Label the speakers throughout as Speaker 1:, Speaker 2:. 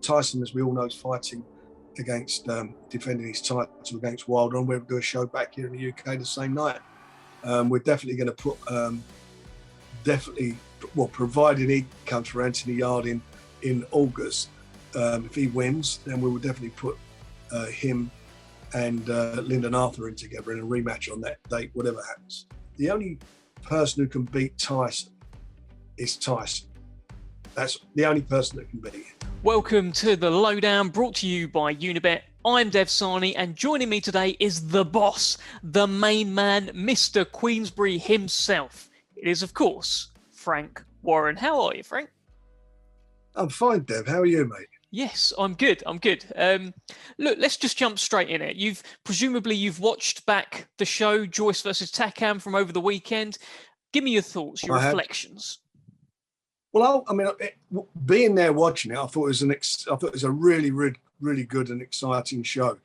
Speaker 1: Tyson, as we all know, is fighting against defending his title against Wilder, and we'll do a show back here in the UK the same night. We're definitely going to put, providing he comes for Anthony Yarde in August, if he wins, then we will definitely put him and Lyndon in together in a rematch on that date, whatever happens. The only person who can beat Tyson is Tyson. That's the only person that can beat him.
Speaker 2: Welcome to the Lowdown, brought to you by Unibet. I'm Dev Sahni, and joining me today is the boss, the main man, Mr. Queensberry himself. It is, of course, Frank Warren. How are you, Frank?
Speaker 1: I'm fine, Dev. How are you, mate?
Speaker 2: Yes, I'm good. Look, let's just jump straight in it. You've watched back the show, Joyce versus Takam, from over the weekend. Give me your thoughts, your reflections.
Speaker 1: Well, being there watching it, I thought it was a really, really, really good and exciting show.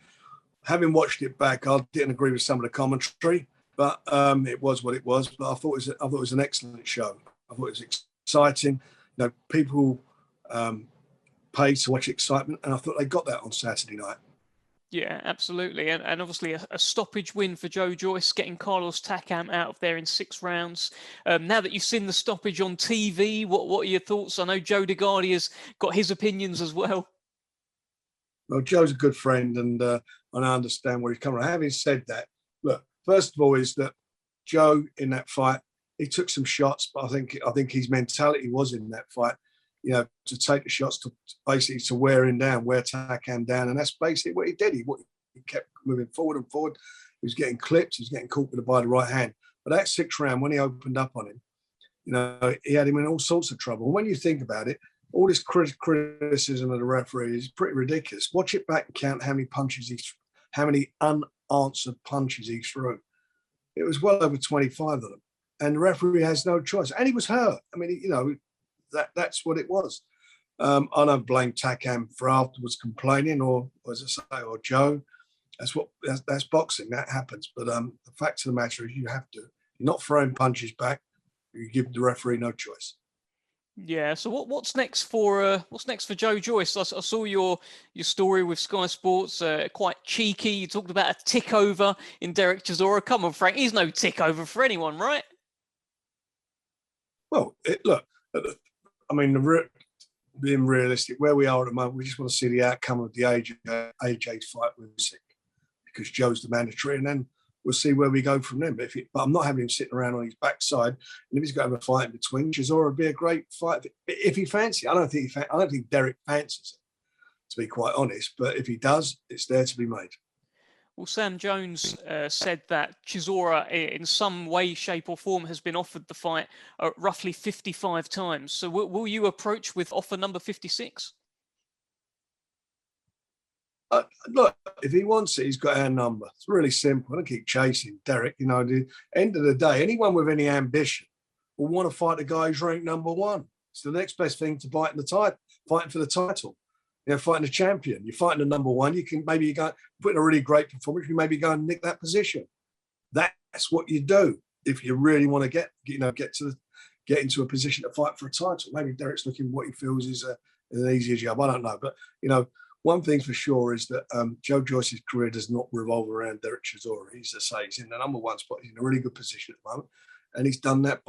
Speaker 1: Having watched it back, I didn't agree with some of the commentary, but it was what it was. But I thought it was an excellent show. I thought it was exciting. People pay to watch excitement, and I thought they got that on Saturday night.
Speaker 2: Yeah, absolutely. And obviously a stoppage win for Joyce, getting Carlos Takam out of there in 6 rounds. Now that you've seen the stoppage on TV, what are your thoughts? I know Joe DeGardi has got his opinions as well.
Speaker 1: Well, Joe's a good friend, and I understand where he's coming from. Having said that, look, first of all, is that Joe in that fight, he took some shots, but I think his mentality was in that fight, to take the shots to wear him down, wear Takam down. And that's basically what he did. He kept moving forward and forward. He was getting clipped. He was getting caught by the right hand. But that 6th round, when he opened up on him, he had him in all sorts of trouble. And when you think about it, all this criticism of the referee is pretty ridiculous. Watch it back and count how many unanswered punches he threw. It was well over 25 of them. And the referee has no choice. And he was hurt. That's what it was. I don't blame Takam for afterwards complaining, or as I say, or Joe. That's boxing. That happens. But the fact of the matter is, you're not throwing punches back. You give the referee no choice.
Speaker 2: Yeah. So what's next for Joyce? I saw your story with Sky Sports. Quite cheeky. You talked about a tick over in Dereck Chisora. Come on, Frank. He's no tick over for anyone, right?
Speaker 1: Well, being realistic, where we are at the moment, we just want to see the outcome of the AJ's fight with Usyk, because Joe's the mandatory, and then we'll see where we go from then. But I'm not having him sitting around on his backside, and if he's got to have a fight in between, Chisora would be a great fight if he fancies it. I don't think Dereck fancies it, to be quite honest. But if he does, it's there to be made.
Speaker 2: Well, Sam Jones said that Chisora, in some way, shape or form, has been offered the fight roughly 55 times. So will you approach with offer number 56?
Speaker 1: Look, if he wants it, he's got our number. It's really simple. I don't keep chasing Dereck. At the end of the day, anyone with any ambition will want to fight the guy who's ranked number 1. It's the next best thing to fighting for the title. Fighting a champion. You're fighting the number 1. You can maybe go put in a really great performance. You maybe go and nick that position. That's what you do if you really want to get into a position to fight for a title. Maybe Dereck's looking what he feels is an easier job. I don't know, but one thing for sure is that Joe Joyce's career does not revolve around Dereck Chisora. He's in the number 1 spot. He's in a really good position at the moment, and he's done that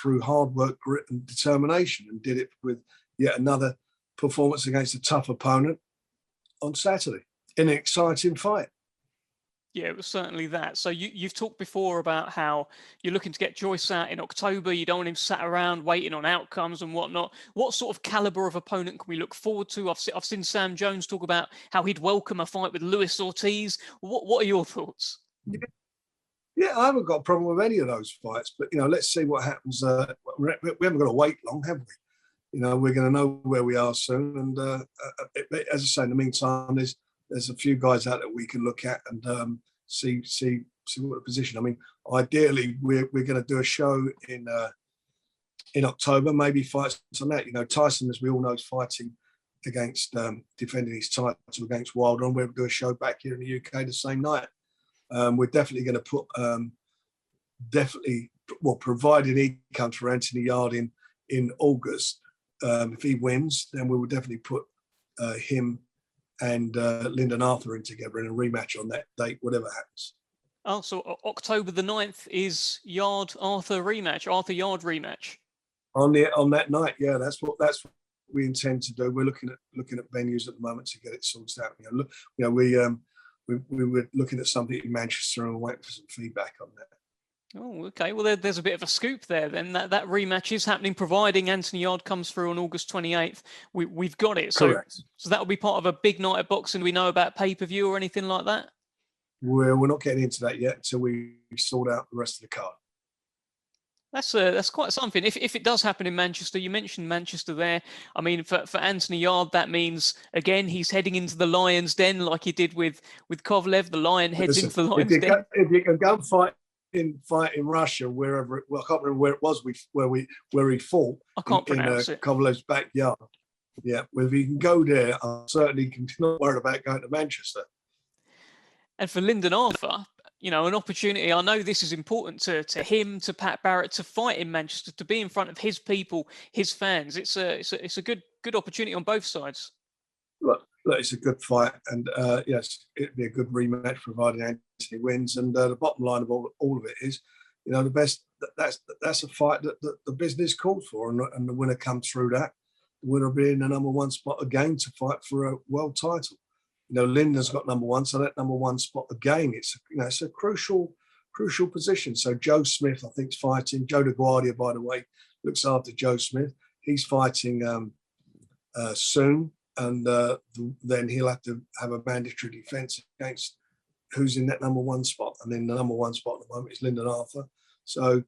Speaker 1: through hard work, grit, and determination, and did it with yet another performance against a tough opponent on Saturday in an exciting fight.
Speaker 2: Yeah, it was certainly that. So you've talked before about how you're looking to get Joyce out in October. You don't want him sat around waiting on outcomes and whatnot. What sort of caliber of opponent can we look forward to? I've seen Sam Jones talk about how he'd welcome a fight with Luis Ortiz. What are your thoughts?
Speaker 1: Yeah, I haven't got a problem with any of those fights, but let's see what happens. We haven't got to wait long, have we? We're going to know where we are soon. And as I say, in the meantime, there's a few guys out that we can look at and see what the position. Ideally, we're going to do a show in October, maybe fights on that. Tyson, as we all know, is fighting against defending his title against Wilder, and we'll do a show back here in the UK the same night. We're definitely going to put, providing he comes for Anthony Yarde in August. If he wins, then we will definitely put him and Lyndon Arthur in together in a rematch on that date, whatever happens.
Speaker 2: Oh, so October the 9th is Yarde-Arthur rematch, Arthur-Yarde rematch.
Speaker 1: On that night, yeah, that's what we intend to do. We're looking at venues at the moment to get it sorted out. We were looking at something in Manchester and waiting for some feedback on that.
Speaker 2: Oh, okay. Well, there's a bit of a scoop there then. That rematch is happening, providing Anthony Yarde comes through on August 28th. We've got it.
Speaker 1: Correct.
Speaker 2: So that will be part of a big night of boxing. Do we know about pay-per-view or anything like that?
Speaker 1: We're not getting into that yet until we sort out the rest of the card.
Speaker 2: That's quite something. If it does happen in Manchester, you mentioned Manchester there. I mean, for Anthony Yarde, that means again he's heading into the Lion's Den like he did with Kovalev. The Lion heads into the Lion's Den.
Speaker 1: If you can go and fight in Russia, wherever I can't remember where it was where he fought.
Speaker 2: I can't pronounce it.
Speaker 1: Kovalev's backyard. Yeah, well, if you can go there, I certainly can not worry about going to Manchester.
Speaker 2: And for Lyndon Arthur, an opportunity. I know this is important to him, to Pat Barrett, to fight in Manchester, to be in front of his people, his fans. It's a good opportunity on both sides.
Speaker 1: Look, it's a good fight, and yes, it'd be a good rematch provided Anthony wins. And the bottom line of all of it is, the best. That's a fight that the business called for, and the winner comes through that. The winner being the number one spot again to fight for a world title. Lyndon's got number one, so that number one spot again, it's a crucial position. So Joe Smith, I think, is fighting. Joe DeGuardia, by the way, looks after Joe Smith. He's fighting soon, and then he'll have to have a mandatory defence against who's in that number one spot. And then the number one spot at the moment is Lyndon Arthur. So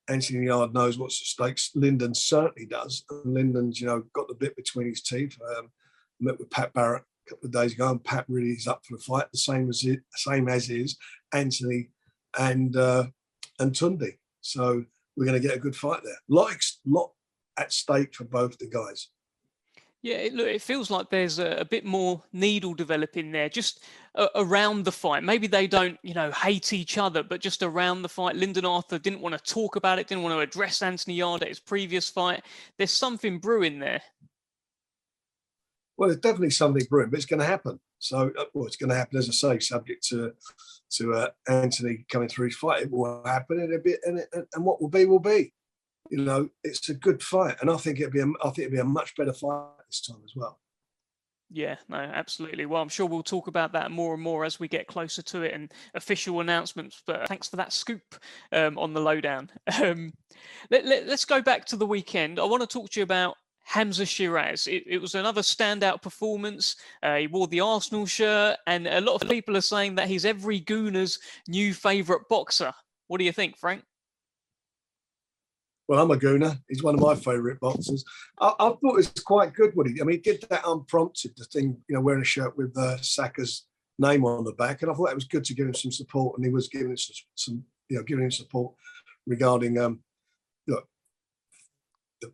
Speaker 1: Anthony Yarde knows what's at stake. Lyndon certainly does. And Lyndon's, got the bit between his teeth. Met with Pat Barrett a couple of days ago, and Pat really is up for the fight, the same as is Anthony and Tunde. So we're going to get a good fight there. Lot at stake for both the guys.
Speaker 2: Yeah, it feels like there's a bit more needle developing there, just around the fight. Maybe they don't, hate each other, but just around the fight. Lyndon Arthur didn't want to talk about it, didn't want to address Anthony Yarde at his previous fight. There's something brewing there.
Speaker 1: Well, there's definitely something brewing, but it's going to happen. So, it's going to happen, as I say, subject to Anthony coming through his fight. It will happen, and what will be. It's a good fight, and I think it'd be a much better fight this time as well.
Speaker 2: Yeah, no, absolutely. Well, I'm sure we'll talk about that more and more as we get closer to it and official announcements. But thanks for that scoop on the lowdown. Let's go back to the weekend. I want to talk to you about Hamzah Sheeraz. It was another standout performance. He wore the Arsenal shirt, and a lot of people are saying that he's every Gooner's new favourite boxer. What do you think, Frank?
Speaker 1: Well, I'm a Gooner. He's one of my favourite boxers. I thought it was quite good. He did that unprompted, the thing, wearing a shirt with Saka's name on the back, and I thought it was good to give him some support, and he was giving him giving him support regarding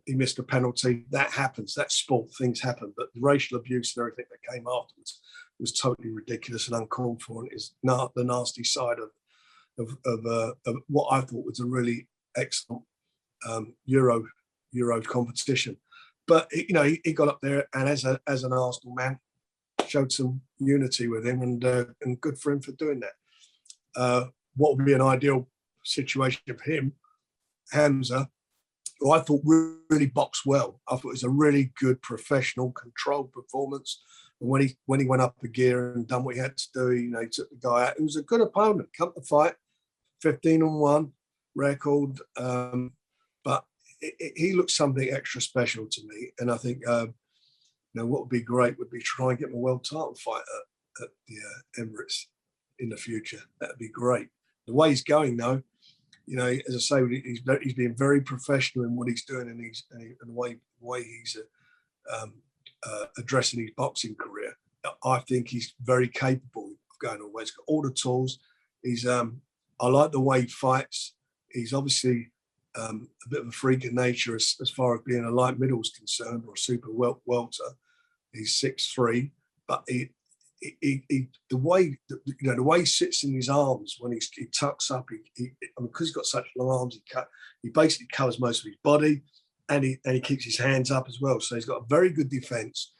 Speaker 1: he missed a penalty. That happens. That's sport. Things happen. But the racial abuse and everything that came afterwards was totally ridiculous and uncalled for. And it's not the nasty side of what I thought was a really excellent Euro competition. But he got up there, and as an Arsenal man, showed some unity with him, and good for him for doing that. What would be an ideal situation for him, Hamza, who I thought really boxed well. I thought it was a really good, professional, controlled performance. And when he went up a gear and done what he had to do, he took the guy out. It was a good opponent. Come to fight, 15-1 record. But he looked something extra special to me. And I think, what would be great would be try and get him a world title fight at the Emirates in the future. That'd be great. The way he's going, though, as I say, he's been very professional in what he's doing, and the way he's addressing his boxing career. I think he's very capable of going all the way. He's got all the tools. I like the way he fights. He's obviously a bit of a freak of nature as far as being a light middle is concerned, or a super welter. He's 6'3", but the way he sits in his arms when he tucks up, because he's got such long arms, he basically covers most of his body, and he keeps his hands up as well. So he's got a very good defense,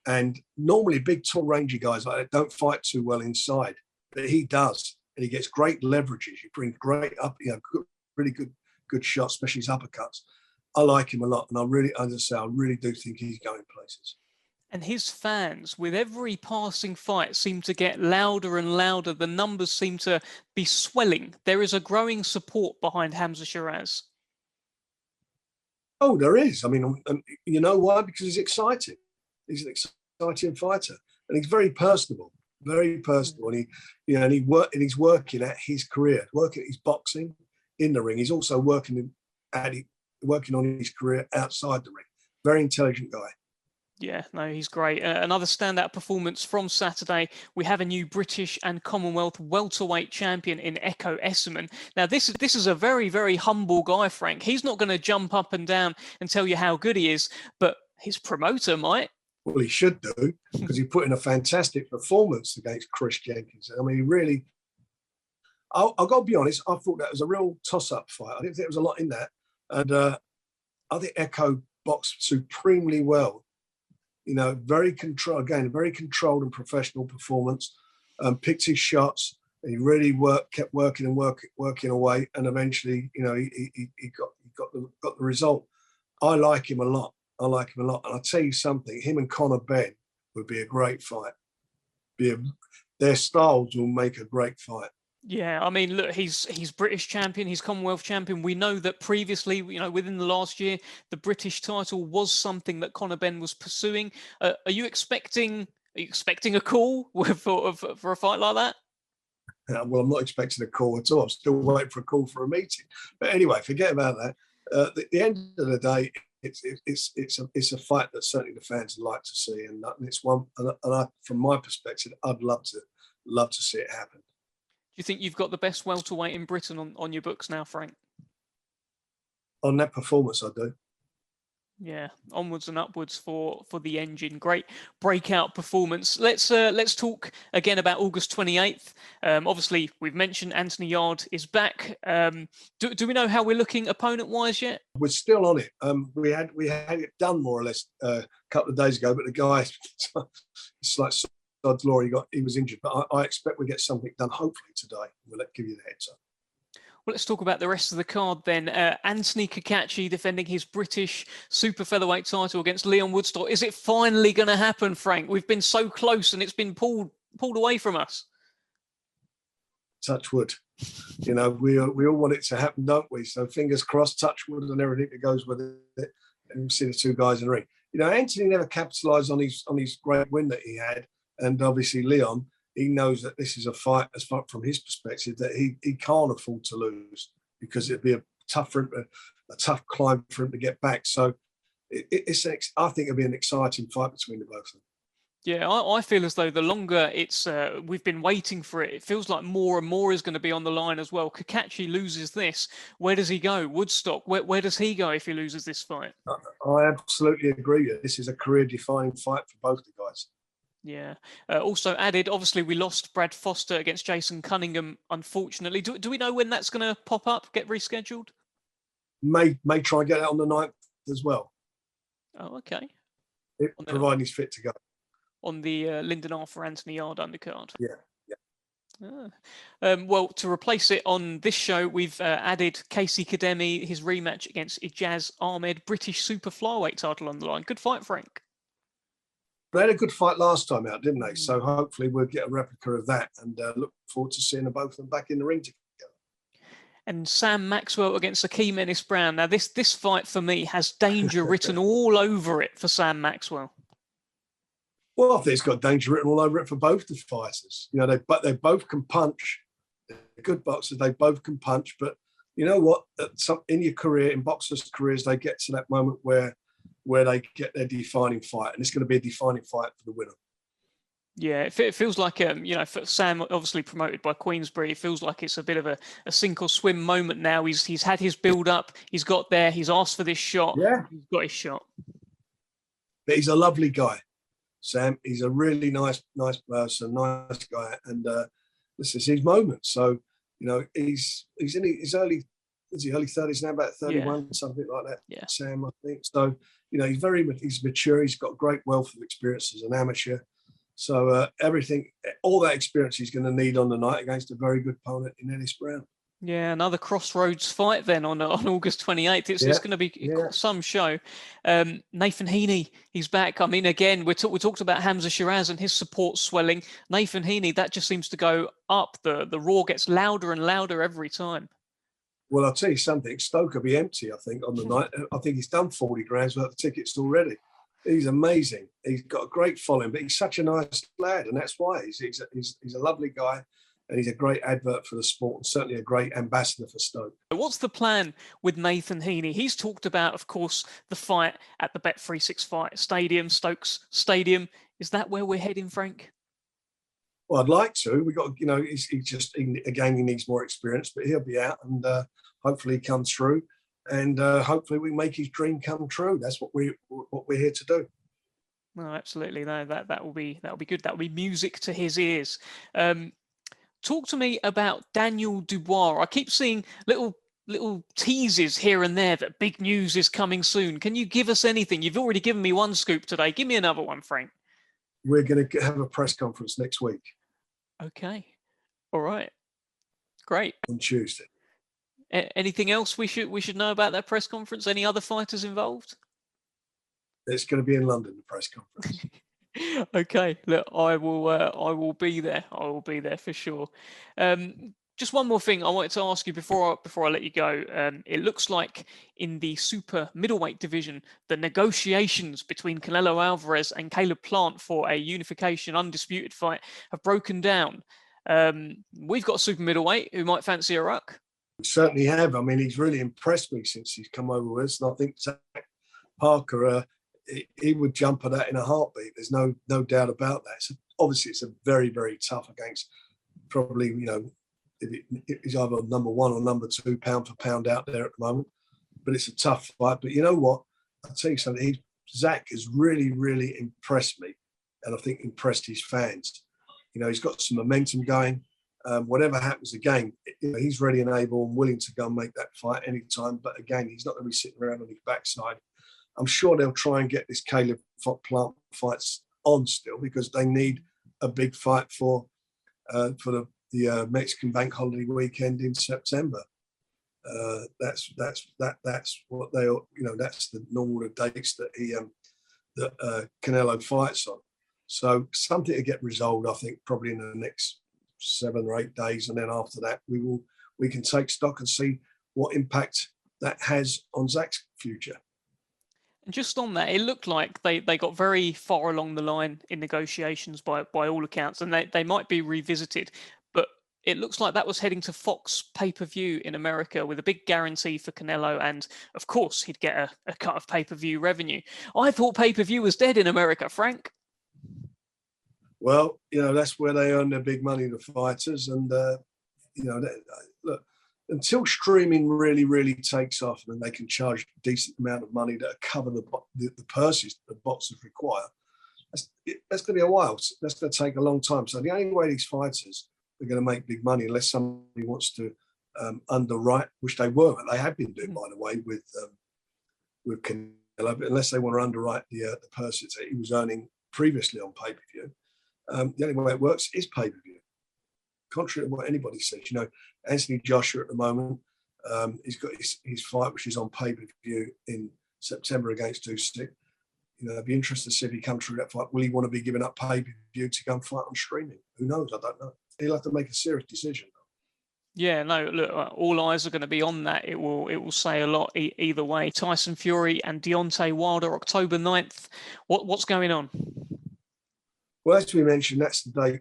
Speaker 1: And normally big, tall, rangy guys like that don't fight too well inside, but he does. And he gets great leverages. He brings great up, really good shots, especially his uppercuts. I like him a lot. And I really, as I say, I really do think he's going places.
Speaker 2: And his fans, with every passing fight, seem to get louder and louder. The numbers seem to be swelling. There is a growing support behind Hamza Sheeraz.
Speaker 1: Oh, there is. I mean, you know why? Because he's exciting. He's an exciting fighter, and he's very personable. Very personable, and he's working at his career, working at his boxing in the ring. He's also working on his career outside the ring. Very intelligent guy.
Speaker 2: Yeah, no, he's great. Another standout performance from Saturday. We have a new British and Commonwealth welterweight champion in Echo Esserman. Now, this is a very, very humble guy, Frank. He's not going to jump up and down and tell you how good he is, but his promoter might.
Speaker 1: Well, he should do, because he put in a fantastic performance against Chris Jenkins. I mean, he really. I've got to be honest. I thought that was a real toss-up fight. I didn't think there was a lot in that, and I think Echo boxed supremely well. Very controlled and professional performance. Picked his shots. And he really kept working away, and eventually, he got the result. I like him a lot. And I'll tell you something. Him and Conor Benn would be a great fight. Their styles will make a great fight.
Speaker 2: Yeah, I mean, look, he's British champion, he's Commonwealth champion. We know that previously, within the last year, the British title was something that Conor Benn was pursuing. Are you expecting a call for a fight like that?
Speaker 1: Well, I'm not expecting a call at all. I'm still waiting for a call for a meeting. But anyway, forget about that. At the end of the day, it's a fight that certainly the fans like to see, and it's one. And from my perspective, I'd love to see it happen.
Speaker 2: Do you think you've got the best welterweight in Britain on your books now, Frank?
Speaker 1: On that performance, I do.
Speaker 2: Yeah, onwards and upwards for the engine. Great breakout performance. Let's talk again about August 28th. Obviously, we've mentioned Anthony Yarde is back. Do we know how we're looking opponent-wise yet?
Speaker 1: We're still on it. We had it done more or less a couple of days ago, but the guy, it's like God's law, he was injured. But I expect we get something done hopefully today. We'll give you the heads up.
Speaker 2: Well, let's talk about the rest of the card then. Anthony Kakachi defending his British super featherweight title against Leon Woodstock. Is it finally going to happen, Frank? We've been so close and it's been pulled away from us.
Speaker 1: Touch wood. We all want it to happen, don't we? So fingers crossed, touch wood, and everything that goes with it. And you see the two guys in the ring. Anthony never capitalised on his great win that he had, and obviously Leon. He knows that this is a fight, as far from his perspective, that he can't afford to lose, because it'd be a tough climb for him to get back. So I think it'll be an exciting fight between the both of them.
Speaker 2: Yeah, I feel as though the longer we've been waiting for it, it feels like more and more is going to be on the line as well. Kakachi loses this. Where does he go? Woodstock, where does he go if he loses this fight?
Speaker 1: I absolutely agree. This is a career-defining fight for both the guys.
Speaker 2: Yeah. Also added, obviously, we lost Brad Foster against Jason Cunningham, unfortunately. Do we know when that's going to pop up, get rescheduled?
Speaker 1: May try and get that on the 9th as well.
Speaker 2: Oh, okay.
Speaker 1: Providing he's fit to go.
Speaker 2: On the Lyndon Arthur Anthony Yarde undercard.
Speaker 1: Yeah.
Speaker 2: Well, to replace it on this show, we've added Casey Kademi, his rematch against Ijaz Ahmed, British super flyweight title on the line. Good fight, Frank.
Speaker 1: They had a good fight last time out, didn't they? So hopefully we'll get a replica of that, and look forward to seeing both of them back in the ring together.
Speaker 2: And Sam Maxwell against Akeem Ennis-Brown. Now, this fight for me has danger written all over it for Sam Maxwell.
Speaker 1: Well, I think it's got danger written all over it for both the fighters. They both can punch. They're good boxers. They both can punch. But you know what? In your career, in boxers' careers, they get to that moment where they get their defining fight, and it's going to be a defining fight for the winner. Yeah,
Speaker 2: it feels like, for Sam, obviously promoted by Queensberry, it feels like it's a bit of a sink or swim moment now. He's had his build up, he's got there, he's asked for this shot, he's got his shot.
Speaker 1: But he's a lovely guy, Sam. He's a really nice person, nice guy, and this is his moment. So, he's in his early 30s now, about 31, something like that.
Speaker 2: Yeah.
Speaker 1: Sam, I think. So, you know, he's mature. He's got great wealth of experience as an amateur. So all that experience he's going to need on the night against a very good opponent in Ellis Brown.
Speaker 2: Yeah, another crossroads fight then on August 28th. It's going to be some show. Nathan Heaney, he's back. I mean, again, we talked about Hamza Sheeraz and his support swelling. Nathan Heaney, that just seems to go up. The roar gets louder and louder every time.
Speaker 1: Well, I'll tell you something. Stoke will be empty, I think, on the night. I think he's done 40 grand's worth of tickets already. He's amazing. He's got a great following, but he's such a nice lad, and that's why he's a lovely guy. And he's a great advert for the sport and certainly a great ambassador for Stoke.
Speaker 2: What's the plan with Nathan Heaney? He's talked about, of course, the fight at the Bet365 Stadium, Stokes Stadium. Is that where we're heading, Frank?
Speaker 1: Well, I'd like to. We got, you know, again, he needs more experience, but he'll be out and hopefully he comes through, and hopefully we make his dream come true. That's what we're here to do.
Speaker 2: No, absolutely. No, that will be good. That will be music to his ears. Talk to me about Daniel Dubois. I keep seeing little teases here and there that big news is coming soon. Can you give us anything? You've already given me one scoop today. Give me another one, Frank.
Speaker 1: We're going to have a press conference next week.
Speaker 2: Okay. All right. Great.
Speaker 1: On Tuesday.
Speaker 2: Anything else we should know about that press conference? Any other fighters involved?
Speaker 1: It's going to be in London, the press conference.
Speaker 2: Okay, look, I will be there. I will be there for sure. Just one more thing I wanted to ask you before I let you go. It looks like in the super middleweight division, the negotiations between Canelo Alvarez and Caleb Plant for a unification undisputed fight have broken down. We've got a super middleweight who might fancy a ruck.
Speaker 1: We certainly have. I mean, he's really impressed me since he's come over with us, and I think Zach Parker, he would jump at that in a heartbeat. There's no doubt about that. So obviously, it's a very, very tough against probably, you know, he's either number one or number two pound for pound out there at the moment. But it's a tough fight. But you know what? I'll tell you something. Zach has really, really impressed me, and I think impressed his fans. You know, he's got some momentum going. Whatever happens again, you know, he's ready and able and willing to go and make that fight anytime. But again, he's not going to be sitting around on his backside. I'm sure they'll try and get this Caleb Plant fights on still because they need a big fight for the Mexican Bank Holiday weekend in September. That's what they, you know, that's the normal dates that Canelo fights on. So something to get resolved, I think, probably in the next 7 or 8 days, and then after that we can take stock and see what impact that has on Zach's future.
Speaker 2: And just on that, it looked like they got very far along the line in negotiations by all accounts, and they might be revisited. But it looks like that was heading to Fox pay-per-view in America with a big guarantee for Canelo, and of course he'd get a cut of pay-per-view revenue. I thought pay-per-view was dead in America, Frank.
Speaker 1: Well, you know, that's where they earn their big money, the fighters, and you know, look. Until streaming really, really takes off and they can charge a decent amount of money to cover the purses that the boxers require, that's going to be a while. That's going to take a long time. So the only way these fighters are going to make big money, unless somebody wants to underwrite, which they were, they have been doing, by the way, with Canelo, but unless they want to underwrite the purses that he was earning previously on pay-per-view, the only way it works is pay-per-view. Contrary to what anybody says, you know, Anthony Joshua at the moment, he's got his fight, which is on pay-per-view in September against Usyk. You know, I'd be interested to see if he comes through that fight. Will he want to be giving up pay-per-view to go and fight on streaming? Who knows? I don't know. He'll have to make a serious decision.
Speaker 2: Yeah, no, look, all eyes are going to be on that. It will say a lot either way. Tyson Fury and Deontay Wilder, October 9th. What's going on?
Speaker 1: Well, as we mentioned, that's the date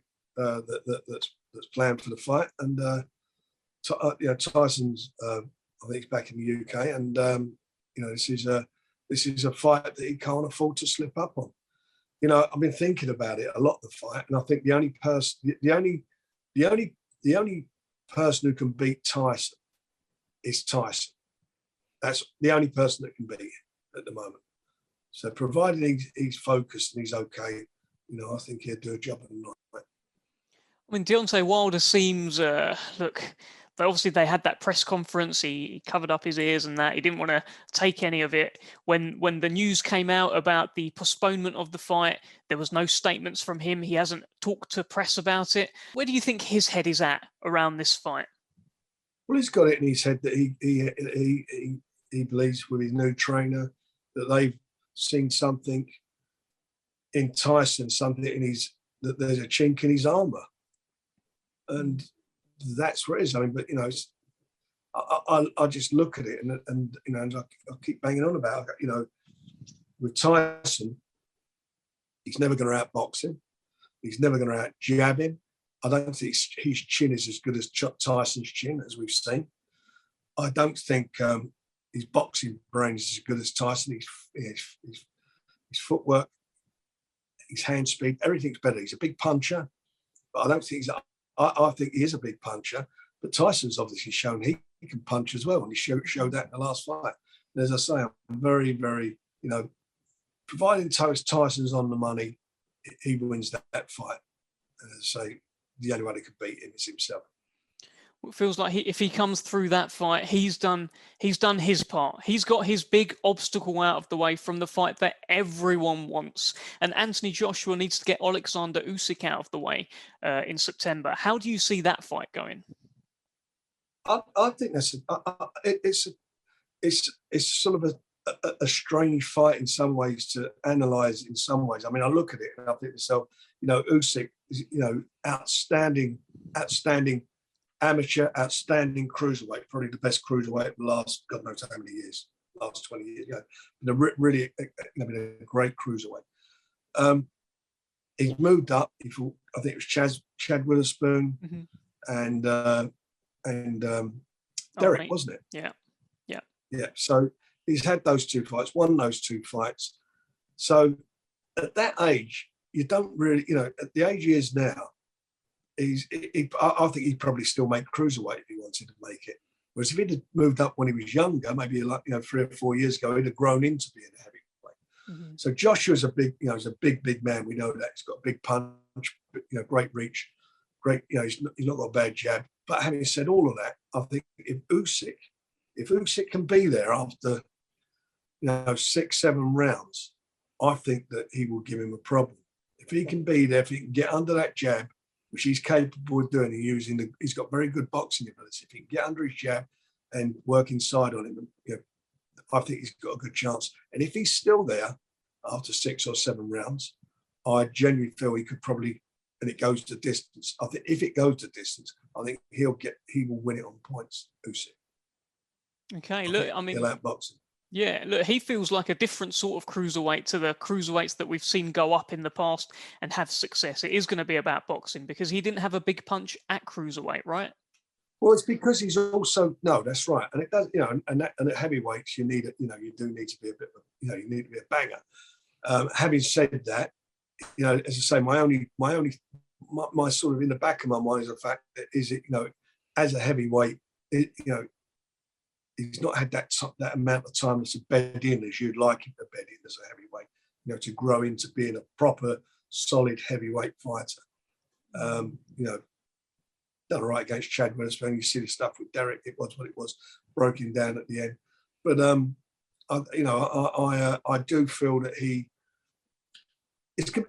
Speaker 1: that's planned for the fight, and you know, Tyson's I think he's back in the UK, and you know, this is a fight that he can't afford to slip up on. You know, I've been thinking about it a lot, the fight, and I think the only person who can beat Tyson is Tyson. That's the only person that can beat him at the moment. So provided he's focused and he's okay, you know, I think he'll do a job at the night.
Speaker 2: I mean, Deontay Wilder seems, look, obviously they had that press conference. He covered up his ears and that. He didn't want to take any of it. When the news came out about the postponement of the fight, there was no statements from him. He hasn't talked to press about it. Where do you think his head is at around this fight?
Speaker 1: Well, he's got it in his head that he believes with his new trainer that they've seen something in Tyson, something in that there's a chink in his armour. And that's what it is. I mean, but, you know, I just look at it and you know, and I keep banging on about it. You know, with Tyson, he's never going to outbox him. He's never going to out-jab him. I don't think his chin is as good as Tyson's chin, as we've seen. I don't think his boxing brain is as good as Tyson. His footwork, his hand speed, everything's better. He's a big puncher, but I don't think I think he is a big puncher. But Tyson's obviously shown he can punch as well, and he showed that in the last fight. And as I say, I'm very, very, you know, providing Tyson's on the money, he wins that fight. And as I say, the only one who can beat him is himself.
Speaker 2: It feels like if he comes through that fight, he's done his part. He's got his big obstacle out of the way from the fight that everyone wants. And Anthony Joshua needs to get Oleksandr Usyk out of the way in September. How do you see that fight going?
Speaker 1: I think it's sort of a strange fight in some ways to analyse in some ways. I mean, I look at it and I think to myself, you know, Usyk is, you know, outstanding amateur, outstanding cruiserweight, probably the best cruiserweight of the last, God knows how many years, last 20 years. You know, really, you know, been a great cruiserweight. He's moved up. I think it was Chad Witherspoon and Dereck, wasn't it? Yeah. So he's had those two fights, won those two fights. So at that age, you don't really, you know, at the age he is now, I think he'd probably still make cruiserweight if he wanted to make it. Whereas if he'd have moved up when he was younger, maybe like, you know, 3 or 4 years ago, he'd have grown into being a heavyweight. So Joshua's a big, you know, he's a big man. We know that he's got a big punch, you know, great reach, great, you know, he's not got a bad jab. But having said all of that, I think if Usyk can be there after, you know, 6-7 rounds, I think that he will give him a problem. If he can be there, if he can get under that jab, which he's capable of doing, he's got very good boxing ability. If he can get under his jab and work inside on him, you know, I think he's got a good chance. And if he's still there after 6 or 7 rounds, I genuinely feel he could probably, and it goes to distance. I think if it goes to distance, I think he will win it on points, Usyk.
Speaker 2: Okay, look, I mean,
Speaker 1: he'll outbox him.
Speaker 2: Yeah, look, he feels like a different sort of cruiserweight to the cruiserweights that we've seen go up in the past and have success. It is going to be about boxing because he didn't have a big punch at cruiserweight, right?
Speaker 1: Well, it's because he's also that's right, and it does, you know, and at heavyweights you need it, you know, you do need to be a bit, you know, you need to be a banger. Having said that, you know, as I say, my sort of in the back of my mind is the fact that you know, as a heavyweight, you know, he's not had that amount of time to bed in as you'd like him to bed in as a heavyweight, you know, to grow into being a proper, solid heavyweight fighter. You know, done all right against Chad Witherspoon. You see the stuff with Dereck, it was what it was, broke him down at the end. But, you know, I do feel that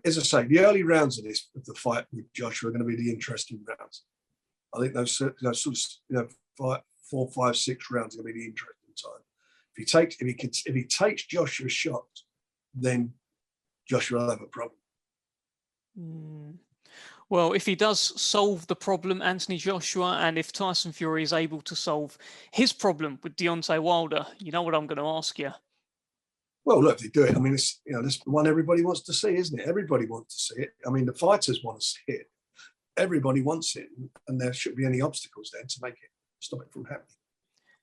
Speaker 1: as I say, the early rounds of the fight with Joshua are going to be the interesting rounds. I think those sort of, you know, 4, 5, 6 rounds are going to be the interesting time. If he takes Joshua's shot, then Joshua will have a problem.
Speaker 2: Well, if he does solve the problem, Anthony Joshua, and if Tyson Fury is able to solve his problem with Deontay Wilder, you know what I'm going to ask you.
Speaker 1: Well, look, if they do it, I mean, it's, you know, this one everybody wants to see, isn't it? Everybody wants to see it. I mean, the fighters want to see it. Everybody wants it, and there shouldn't be any obstacles there to make it stop it from happening.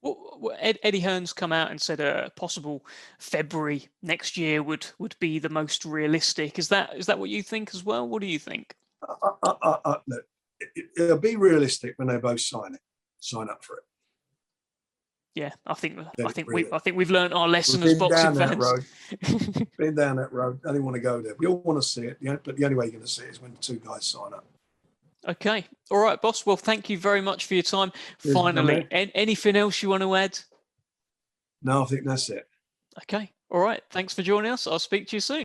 Speaker 2: Well, Eddie Hearn's come out and said a possible February next year would be the most realistic. Is that what you think as well? What do you think?
Speaker 1: Look, it'll be realistic when they both sign up for it.
Speaker 2: Yeah, I think we've learned our lesson as boxing fans.
Speaker 1: Been down that road. I didn't want to go there. We all want to see it, you know, but the only way you're going to see it is when the two guys sign up.
Speaker 2: Okay. All right, boss. Well, thank you very much for your time.
Speaker 1: Cheers,
Speaker 2: Finally,
Speaker 1: mate.
Speaker 2: anything else you want to add?
Speaker 1: No, I think that's it.
Speaker 2: Okay. All right. Thanks for joining us. I'll speak to you soon.